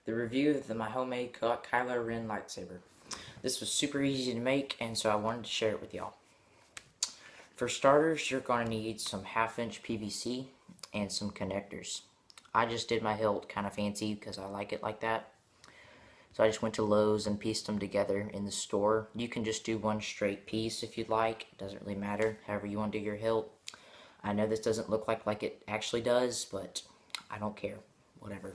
the review of my homemade Kylo Ren lightsaber. This was super easy to make, and so I wanted to share it with y'all. For starters, you're going to need some 1/2-inch PVC and some connectors. I just did my hilt kind of fancy because I like it like that. So I just went to Lowe's and pieced them together in the store. You can just do one straight piece if you'd like. It doesn't really matter, however you want to do your hilt. I know this doesn't look like it actually does, but I don't care. Whatever.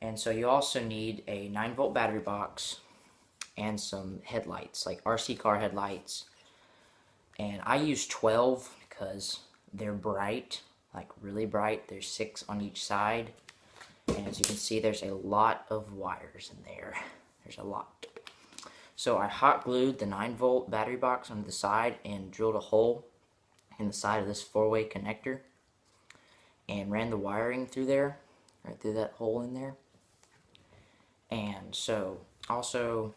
And so you also need a 9-volt battery box and some headlights, like RC car headlights. And I use 12 because they're bright, like really bright. There's 6 on each side. And as you can see, there's a lot of wires in there. There's a lot. So I hot glued the 9-volt battery box onto the side and drilled a hole in the side of this 4-way connector and ran the wiring through there, right through that hole in there. And so also,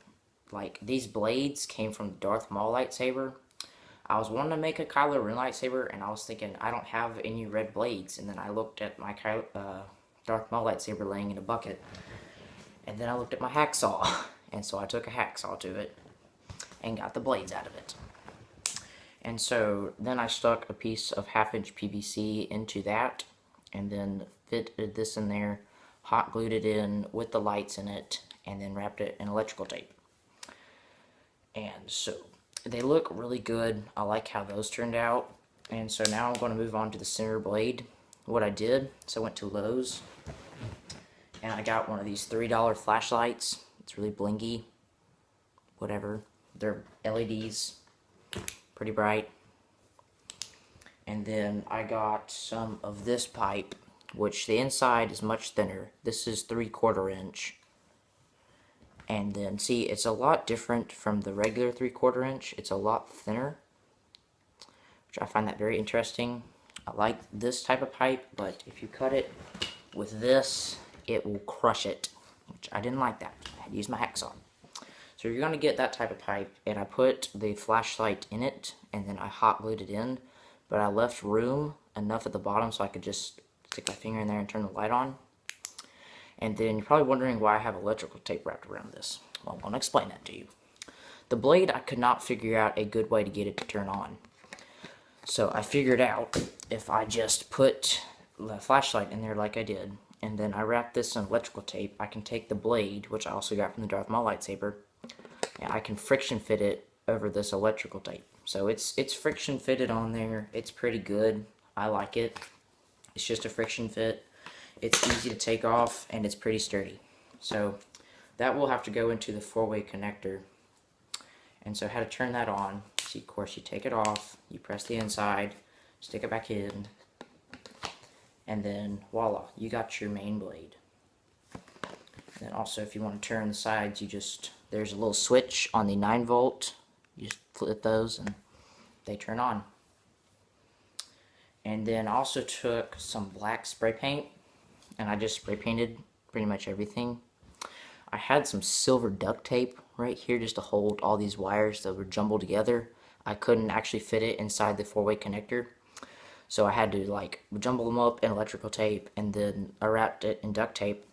like, these blades came from the Darth Maul lightsaber. I was wanting to make a Kylo Ren lightsaber, and I was thinking, I don't have any red blades. And then I looked at my Darth Maul lightsaber laying in a bucket. And then I looked at my hacksaw. And so I took a hacksaw to it and got the blades out of it. And so then I stuck a piece of 1/2-inch PVC into that and then fitted this in there, hot glued it in with the lights in it, and then wrapped it in electrical tape. And so they look really good. I like how those turned out. And so now I'm going to move on to the center blade. What I did, so I went to Lowe's and I got one of these $3 flashlights. It's really blingy, whatever. They're LEDs, pretty bright. And then I got some of this pipe, which the inside is much thinner. This is 3/4 inch. And then see, it's a lot different from the regular 3/4 inch. It's a lot thinner, which I find that very interesting. I like this type of pipe, but if you cut it with this, it will crush it, which I didn't like that. I had to use my hacksaw. So you're going to get that type of pipe, and I put the flashlight in it, and then I hot glued it in, but I left room enough at the bottom so I could just stick my finger in there and turn the light on. And then you're probably wondering why I have electrical tape wrapped around this. Well, I'm going to explain that to you. The blade, I could not figure out a good way to get it to turn on. So I figured out if I just put the flashlight in there like I did, and then I wrap this in electrical tape, I can take the blade, which I also got from the Darth Maul lightsaber, and I can friction fit it over this electrical tape. So it's friction fitted on there. It's pretty good. I like it. It's just a friction fit. It's easy to take off, and it's pretty sturdy. So that will have to go into the 4-way connector. And so how to turn that on. See, of course, you take it off, you press the inside, stick it back in, and then voila, you got your main blade. And then also, if you want to turn the sides, there's a little switch on the 9-volt. You just flip those and they turn on. And then I also took some black spray paint and I just spray painted pretty much everything. I had some silver duct tape right here just to hold all these wires that were jumbled together. I couldn't actually fit it inside the 4-way connector, so I had to like jumble them up in electrical tape, and then I wrapped it in duct tape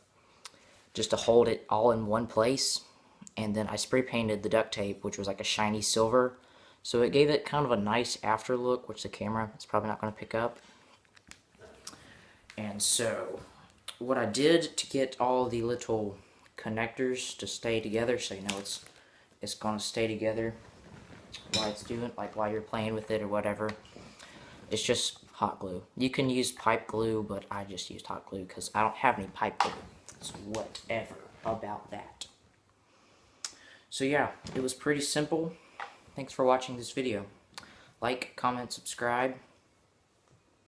just to hold it all in one place. And then I spray painted the duct tape, which was like a shiny silver, so it gave it kind of a nice after look, which the camera is probably not going to pick up. And so what I did to get all the little connectors to stay together, so you know it's going to stay together while it's doing, like while you're playing with it or whatever, it's just hot glue. You can use pipe glue, but I just used hot glue because I don't have any pipe glue. So whatever about that. So yeah, it was pretty simple. Thanks for watching this video. Like, comment, subscribe.